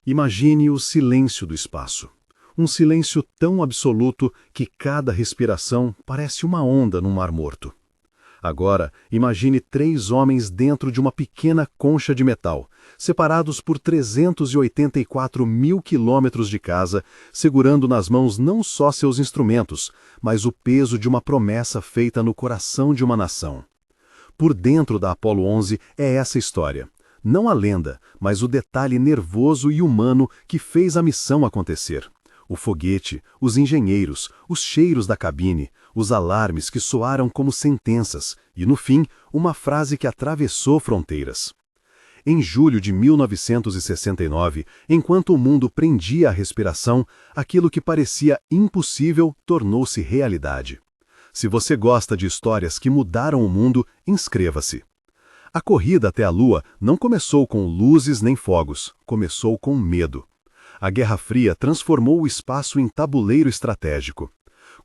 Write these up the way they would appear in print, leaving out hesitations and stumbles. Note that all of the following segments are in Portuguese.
Imagine o silêncio do espaço. Um silêncio tão absoluto que cada respiração parece uma onda num mar morto. Agora, imagine 3 homens dentro de uma pequena concha de metal, separados por 384 mil quilômetros de casa, segurando nas mãos não só seus instrumentos, mas o peso de uma promessa feita no coração de uma nação. Por dentro da Apollo 11 é essa história. Não a lenda, mas o detalhe nervoso e humano que fez a missão acontecer. O foguete, os engenheiros, os cheiros da cabine, os alarmes que soaram como sentenças e, no fim, uma frase que atravessou fronteiras. Em julho de 1969, enquanto o mundo prendia a respiração, aquilo que parecia impossível tornou-se realidade. Se você gosta de histórias que mudaram o mundo, inscreva-se. A corrida até a Lua não começou com luzes nem fogos, começou com medo. A Guerra Fria transformou o espaço em tabuleiro estratégico.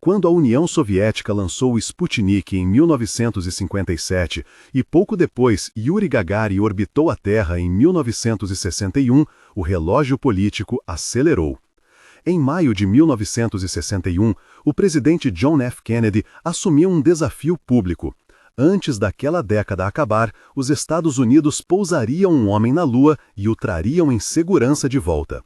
Quando a União Soviética lançou o Sputnik em 1957 e pouco depois Yuri Gagarin orbitou a Terra em 1961, o relógio político acelerou. Em maio de 1961, o presidente John F. Kennedy assumiu um desafio público. Antes daquela década acabar, os Estados Unidos pousariam um homem na Lua e o trariam em segurança de volta.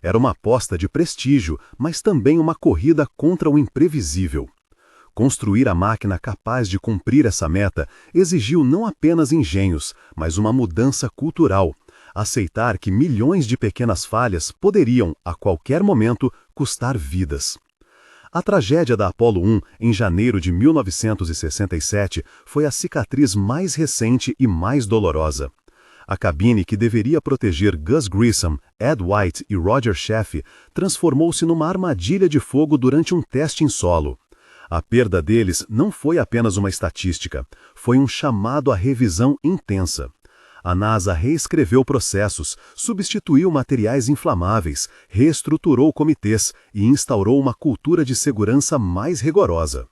Era uma aposta de prestígio, mas também uma corrida contra o imprevisível. Construir a máquina capaz de cumprir essa meta exigiu não apenas engenhos, mas uma mudança cultural. Aceitar que milhões de pequenas falhas poderiam, a qualquer momento, custar vidas. A tragédia da Apollo 1, em janeiro de 1967, foi a cicatriz mais recente e mais dolorosa. A cabine que deveria proteger Gus Grissom, Ed White e Roger Chaffee transformou-se numa armadilha de fogo durante um teste em solo. A perda deles não foi apenas uma estatística, foi um chamado à revisão intensa. A NASA reescreveu processos, substituiu materiais inflamáveis, reestruturou comitês e instaurou uma cultura de segurança mais rigorosa.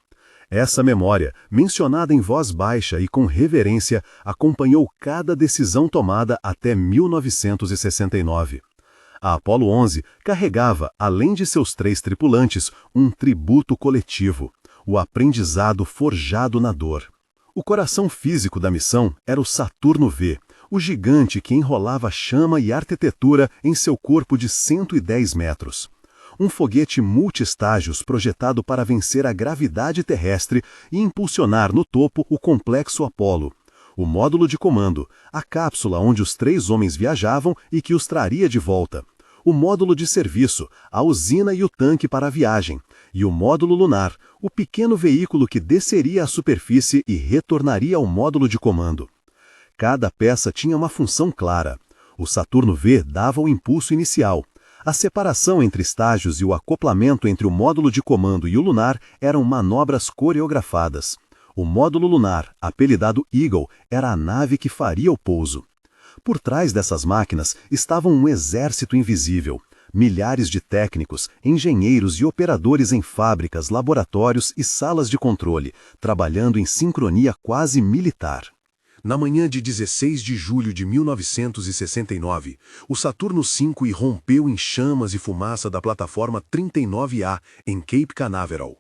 Essa memória, mencionada em voz baixa e com reverência, acompanhou cada decisão tomada até 1969. A Apollo 11 carregava, além de seus 3 tripulantes, um tributo coletivo, o aprendizado forjado na dor. O coração físico da missão era o Saturno V, o gigante que enrolava chama e arquitetura em seu corpo de 110 metros. Um foguete multi-estágios projetado para vencer a gravidade terrestre e impulsionar no topo o complexo Apollo. O módulo de comando, a cápsula onde os 3 homens viajavam e que os traria de volta. O módulo de serviço, a usina e o tanque para a viagem. E o módulo lunar, o pequeno veículo que desceria à superfície e retornaria ao módulo de comando. Cada peça tinha uma função clara. O Saturno V dava o impulso inicial. A separação entre estágios e o acoplamento entre o módulo de comando e o lunar eram manobras coreografadas. O módulo lunar, apelidado Eagle, era a nave que faria o pouso. Por trás dessas máquinas estava um exército invisível. Milhares de técnicos, engenheiros e operadores em fábricas, laboratórios e salas de controle, trabalhando em sincronia quase militar. Na manhã de 16 de julho de 1969, o Saturno V irrompeu em chamas e fumaça da plataforma 39A em Cape Canaveral.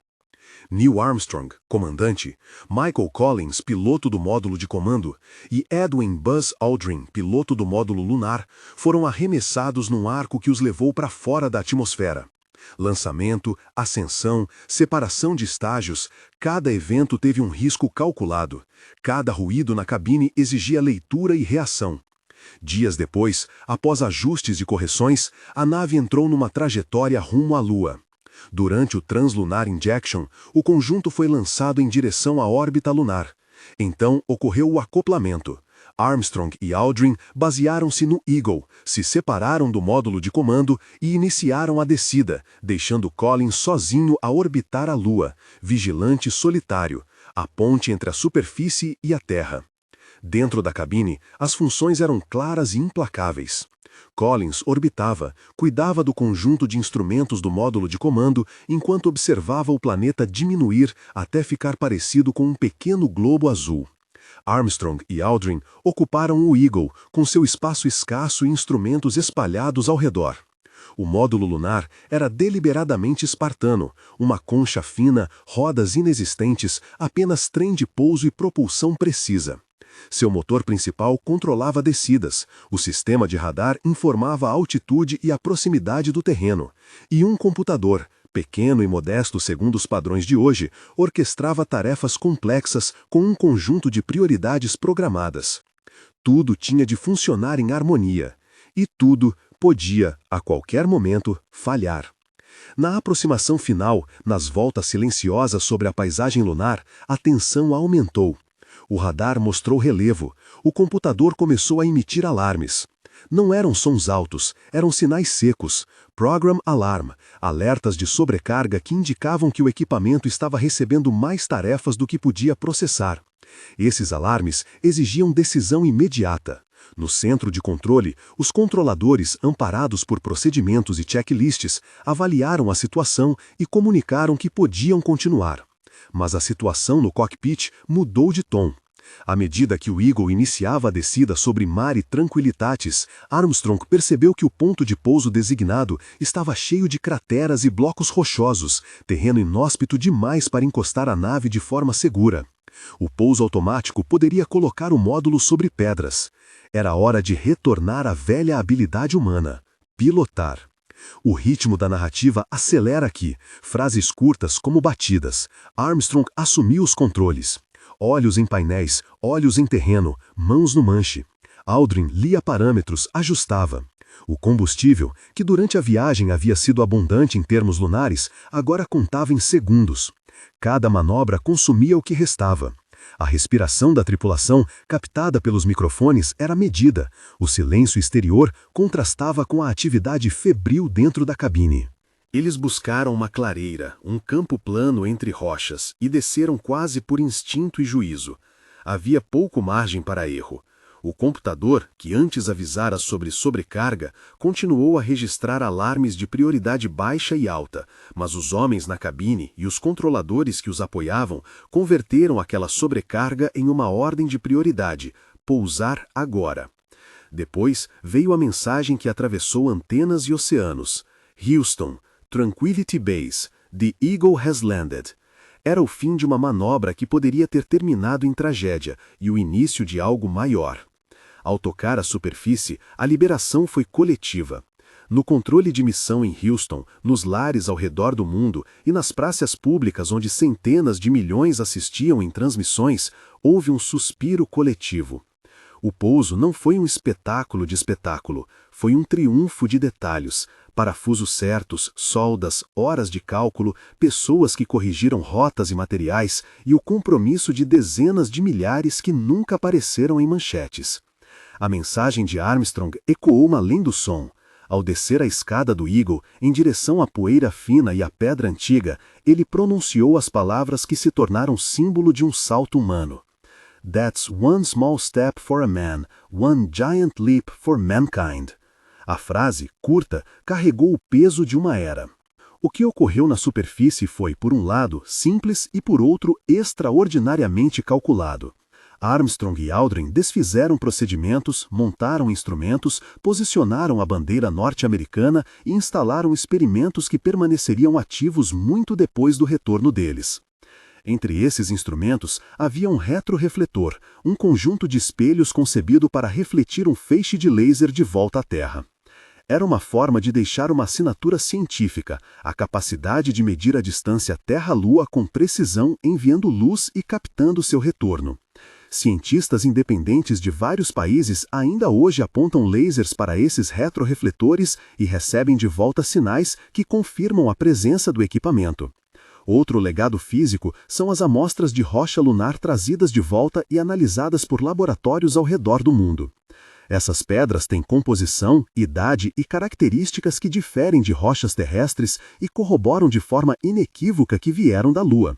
Neil Armstrong, comandante, Michael Collins, piloto do módulo de comando, e Edwin Buzz Aldrin, piloto do módulo lunar, foram arremessados num arco que os levou para fora da atmosfera. Lançamento, ascensão, separação de estágios, cada evento teve um risco calculado. Cada ruído na cabine exigia leitura e reação. Dias depois, após ajustes e correções, a nave entrou numa trajetória rumo à Lua. Durante o Translunar Injection, o conjunto foi lançado em direção à órbita lunar. Então ocorreu o acoplamento. Armstrong e Aldrin basearam-se no Eagle, se separaram do módulo de comando e iniciaram a descida, deixando Collins sozinho a orbitar a Lua, vigilante solitário, a ponte entre a superfície e a Terra. Dentro da cabine, as funções eram claras e implacáveis. Collins orbitava, cuidava do conjunto de instrumentos do módulo de comando enquanto observava o planeta diminuir até ficar parecido com um pequeno globo azul. Armstrong e Aldrin ocuparam o Eagle, com seu espaço escasso e instrumentos espalhados ao redor. O módulo lunar era deliberadamente espartano, uma concha fina, rodas inexistentes, apenas trem de pouso e propulsão precisa. Seu motor principal controlava descidas, o sistema de radar informava a altitude e a proximidade do terreno, e um computador, pequeno e modesto segundo os padrões de hoje, orquestrava tarefas complexas com um conjunto de prioridades programadas. Tudo tinha de funcionar em harmonia, e tudo podia, a qualquer momento, falhar. Na aproximação final, nas voltas silenciosas sobre a paisagem lunar, a tensão aumentou. O radar mostrou relevo, o computador começou a emitir alarmes. Não eram sons altos, eram sinais secos, Program Alarm, alertas de sobrecarga que indicavam que o equipamento estava recebendo mais tarefas do que podia processar. Esses alarmes exigiam decisão imediata. No centro de controle, os controladores, amparados por procedimentos e checklists, avaliaram a situação e comunicaram que podiam continuar. Mas a situação no cockpit mudou de tom. À medida que o Eagle iniciava a descida sobre Mare Tranquillitatis, Armstrong percebeu que o ponto de pouso designado estava cheio de crateras e blocos rochosos, terreno inóspito demais para encostar a nave de forma segura. O pouso automático poderia colocar o módulo sobre pedras. Era hora de retornar à velha habilidade humana: pilotar. O ritmo da narrativa acelera aqui, frases curtas como batidas. Armstrong assumiu os controles. Olhos em painéis, olhos em terreno, mãos no manche. Aldrin lia parâmetros, ajustava. O combustível, que durante a viagem havia sido abundante em termos lunares, agora contava em segundos. Cada manobra consumia o que restava. A respiração da tripulação, captada pelos microfones, era medida. O silêncio exterior contrastava com a atividade febril dentro da cabine. Eles buscaram uma clareira, um campo plano entre rochas, e desceram quase por instinto e juízo. Havia pouco margem para erro. O computador, que antes avisara sobre sobrecarga, continuou a registrar alarmes de prioridade baixa e alta, mas os homens na cabine e os controladores que os apoiavam converteram aquela sobrecarga em uma ordem de prioridade: pousar agora. Depois veio a mensagem que atravessou antenas e oceanos: Houston, Tranquility Base, the Eagle has landed. Era o fim de uma manobra que poderia ter terminado em tragédia e o início de algo maior. Ao tocar a superfície, a liberação foi coletiva. No controle de missão em Houston, nos lares ao redor do mundo e nas praças públicas onde centenas de milhões assistiam em transmissões, houve um suspiro coletivo. O pouso não foi um espetáculo de espetáculo, foi um triunfo de detalhes. Parafusos certos, soldas, horas de cálculo, pessoas que corrigiram rotas e materiais e o compromisso de dezenas de milhares que nunca apareceram em manchetes. A mensagem de Armstrong ecoou além do som. Ao descer a escada do Eagle, em direção à poeira fina e à pedra antiga, ele pronunciou as palavras que se tornaram símbolo de um salto humano. That's one small step for a man, one giant leap for mankind. A frase, curta, carregou o peso de uma era. O que ocorreu na superfície foi, por um lado, simples e, por outro, extraordinariamente calculado. Armstrong e Aldrin desfizeram procedimentos, montaram instrumentos, posicionaram a bandeira norte-americana e instalaram experimentos que permaneceriam ativos muito depois do retorno deles. Entre esses instrumentos havia um retrorefletor, um conjunto de espelhos concebido para refletir um feixe de laser de volta à Terra. Era uma forma de deixar uma assinatura científica, a capacidade de medir a distância Terra-Lua com precisão, enviando luz e captando seu retorno. Cientistas independentes de vários países ainda hoje apontam lasers para esses retrorefletores e recebem de volta sinais que confirmam a presença do equipamento. Outro legado físico são as amostras de rocha lunar trazidas de volta e analisadas por laboratórios ao redor do mundo. Essas pedras têm composição, idade e características que diferem de rochas terrestres e corroboram de forma inequívoca que vieram da Lua.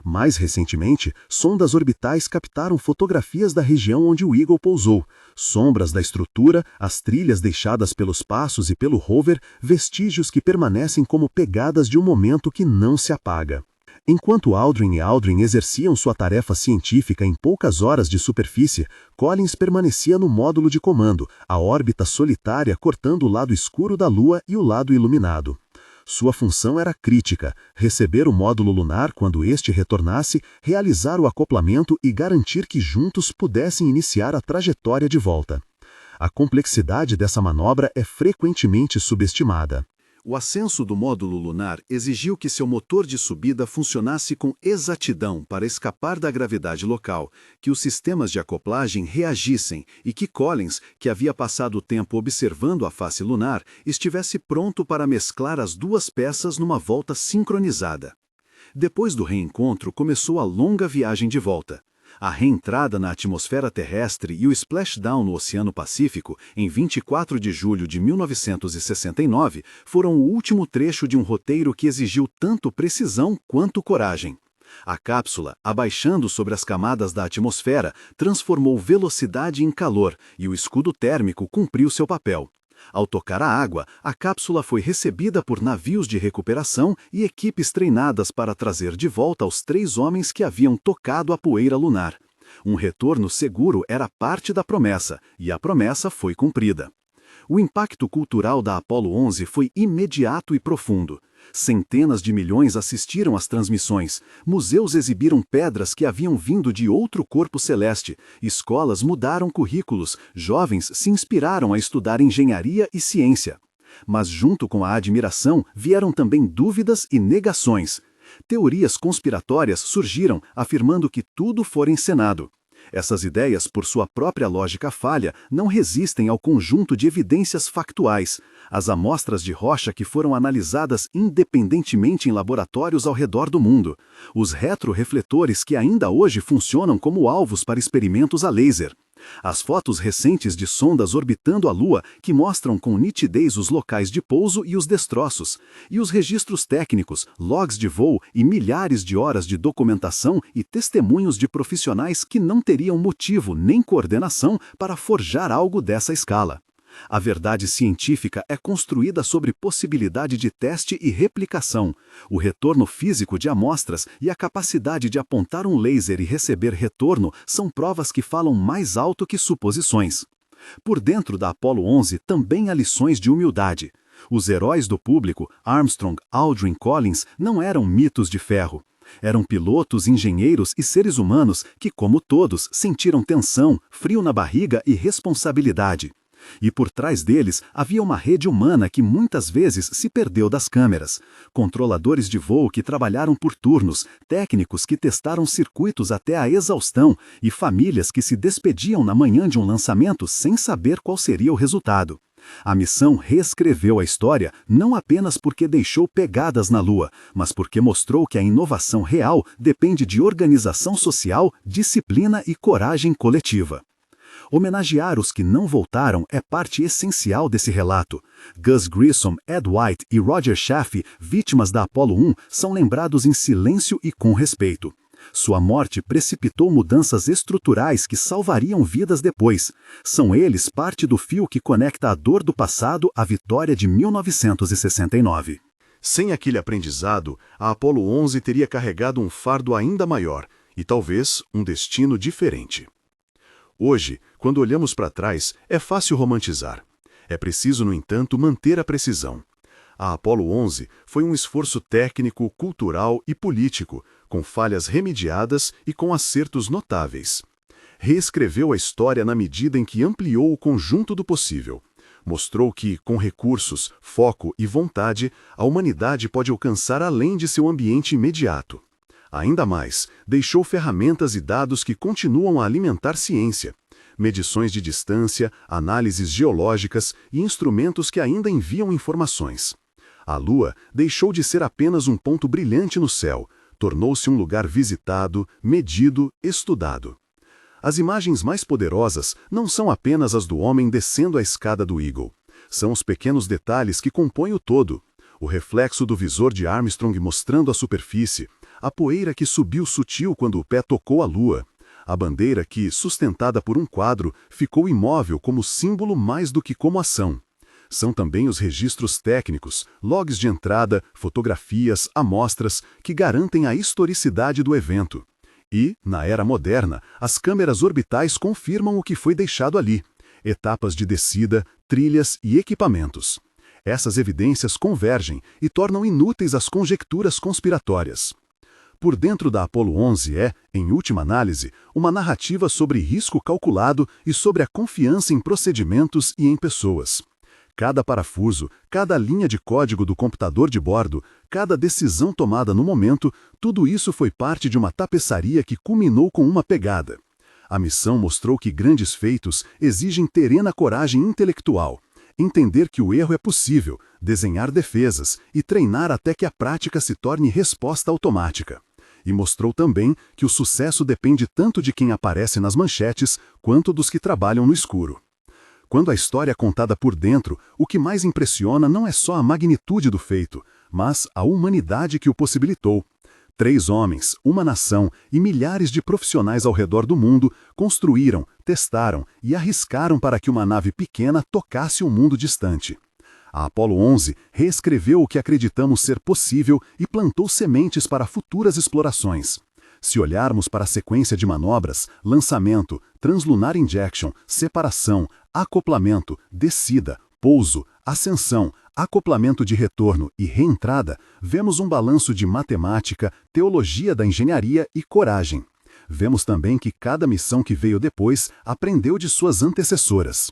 Mais recentemente, sondas orbitais captaram fotografias da região onde o Eagle pousou, sombras da estrutura, as trilhas deixadas pelos passos e pelo rover, vestígios que permanecem como pegadas de um momento que não se apaga. Enquanto Aldrin e Aldrin exerciam sua tarefa científica em poucas horas de superfície, Collins permanecia no módulo de comando, a órbita solitária cortando o lado escuro da Lua e o lado iluminado. Sua função era crítica: receber o módulo lunar quando este retornasse, realizar o acoplamento e garantir que juntos pudessem iniciar a trajetória de volta. A complexidade dessa manobra é frequentemente subestimada. O ascenso do módulo lunar exigiu que seu motor de subida funcionasse com exatidão para escapar da gravidade local, que os sistemas de acoplagem reagissem e que Collins, que havia passado o tempo observando a face lunar, estivesse pronto para mesclar as duas peças numa volta sincronizada. Depois do reencontro, começou a longa viagem de volta. A reentrada na atmosfera terrestre e o splashdown no Oceano Pacífico, em 24 de julho de 1969, foram o último trecho de um roteiro que exigiu tanto precisão quanto coragem. A cápsula, abaixando sobre as camadas da atmosfera, transformou velocidade em calor e o escudo térmico cumpriu seu papel. Ao tocar a água, a cápsula foi recebida por navios de recuperação e equipes treinadas para trazer de volta os 3 homens que haviam tocado a poeira lunar. Um retorno seguro era parte da promessa, e a promessa foi cumprida. O impacto cultural da Apollo 11 foi imediato e profundo. Centenas de milhões assistiram às transmissões, museus exibiram pedras que haviam vindo de outro corpo celeste, escolas mudaram currículos, jovens se inspiraram a estudar engenharia e ciência. Mas junto com a admiração vieram também dúvidas e negações. Teorias conspiratórias surgiram afirmando que tudo fora encenado. Essas ideias, por sua própria lógica falha, não resistem ao conjunto de evidências factuais, as amostras de rocha que foram analisadas independentemente em laboratórios ao redor do mundo, os retrorefletores que ainda hoje funcionam como alvos para experimentos a laser, as fotos recentes de sondas orbitando a Lua que mostram com nitidez os locais de pouso e os destroços, e os registros técnicos, logs de voo e milhares de horas de documentação e testemunhos de profissionais que não teriam motivo nem coordenação para forjar algo dessa escala. A verdade científica é construída sobre possibilidade de teste e replicação, o retorno físico de amostras e a capacidade de apontar um laser e receber retorno são provas que falam mais alto que suposições. Por dentro da Apollo 11 também há lições de humildade. Os heróis do público, Armstrong, Aldrin, Collins, não eram mitos de ferro. Eram pilotos, engenheiros e seres humanos que, como todos, sentiram tensão, frio na barriga e responsabilidade. E por trás deles havia uma rede humana que muitas vezes se perdeu das câmeras. Controladores de voo que trabalharam por turnos, técnicos que testaram circuitos até a exaustão e famílias que se despediam na manhã de um lançamento sem saber qual seria o resultado. A missão reescreveu a história não apenas porque deixou pegadas na Lua, mas porque mostrou que a inovação real depende de organização social, disciplina e coragem coletiva. Homenagear os que não voltaram é parte essencial desse relato. Gus Grissom, Ed White e Roger Chaffee, vítimas da Apollo 1, são lembrados em silêncio e com respeito. Sua morte precipitou mudanças estruturais que salvariam vidas depois. São eles parte do fio que conecta a dor do passado à vitória de 1969. Sem aquele aprendizado, a Apollo 11 teria carregado um fardo ainda maior e talvez um destino diferente. Hoje, quando olhamos para trás, é fácil romantizar. É preciso, no entanto, manter a precisão. A Apollo 11 foi um esforço técnico, cultural e político, com falhas remediadas e com acertos notáveis. Reescreveu a história na medida em que ampliou o conjunto do possível. Mostrou que, com recursos, foco e vontade, a humanidade pode alcançar além de seu ambiente imediato. Ainda mais, deixou ferramentas e dados que continuam a alimentar ciência, medições de distância, análises geológicas e instrumentos que ainda enviam informações. A Lua deixou de ser apenas um ponto brilhante no céu, tornou-se um lugar visitado, medido, estudado. As imagens mais poderosas não são apenas as do homem descendo a escada do Eagle. São os pequenos detalhes que compõem o todo. O reflexo do visor de Armstrong mostrando a superfície, a poeira que subiu sutil quando o pé tocou a Lua, a bandeira que, sustentada por um quadro, ficou imóvel como símbolo mais do que como ação. São também os registros técnicos, logs de entrada, fotografias, amostras, que garantem a historicidade do evento. E, na era moderna, as câmeras orbitais confirmam o que foi deixado ali: etapas de descida, trilhas e equipamentos. Essas evidências convergem e tornam inúteis as conjecturas conspiratórias. Por dentro da Apollo 11 é, em última análise, uma narrativa sobre risco calculado e sobre a confiança em procedimentos e em pessoas. Cada parafuso, cada linha de código do computador de bordo, cada decisão tomada no momento, tudo isso foi parte de uma tapeçaria que culminou com uma pegada. A missão mostrou que grandes feitos exigem terrena coragem intelectual, entender que o erro é possível, desenhar defesas e treinar até que a prática se torne resposta automática. E mostrou também que o sucesso depende tanto de quem aparece nas manchetes quanto dos que trabalham no escuro. Quando a história é contada por dentro, o que mais impressiona não é só a magnitude do feito, mas a humanidade que o possibilitou. 3 homens, uma nação e milhares de profissionais ao redor do mundo construíram, testaram e arriscaram para que uma nave pequena tocasse um mundo distante. A Apollo 11 reescreveu o que acreditamos ser possível e plantou sementes para futuras explorações. Se olharmos para a sequência de manobras, lançamento, translunar injection, separação, acoplamento, descida, pouso, ascensão, acoplamento de retorno e reentrada, vemos um balanço de matemática, teologia da engenharia e coragem. Vemos também que cada missão que veio depois aprendeu de suas antecessoras.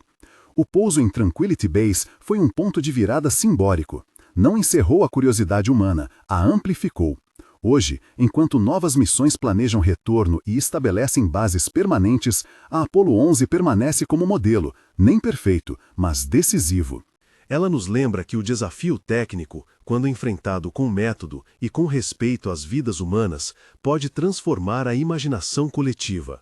O pouso em Tranquility Base foi um ponto de virada simbólico. Não encerrou a curiosidade humana, a amplificou. Hoje, enquanto novas missões planejam retorno e estabelecem bases permanentes, a Apollo 11 permanece como modelo, nem perfeito, mas decisivo. Ela nos lembra que o desafio técnico, quando enfrentado com método e com respeito às vidas humanas, pode transformar a imaginação coletiva.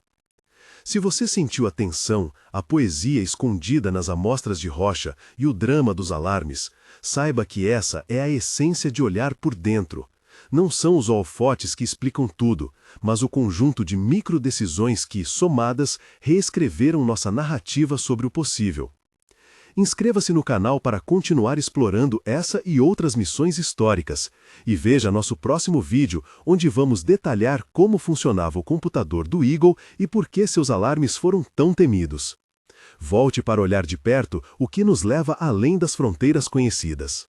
Se você sentiu a tensão, a poesia escondida nas amostras de rocha e o drama dos alarmes, saiba que essa é a essência de olhar por dentro. Não são os holofotes que explicam tudo, mas o conjunto de microdecisões que, somadas, reescreveram nossa narrativa sobre o possível. Inscreva-se no canal para continuar explorando essa e outras missões históricas. E veja nosso próximo vídeo, onde vamos detalhar como funcionava o computador do Eagle e por que seus alarmes foram tão temidos. Volte para olhar de perto o que nos leva além das fronteiras conhecidas.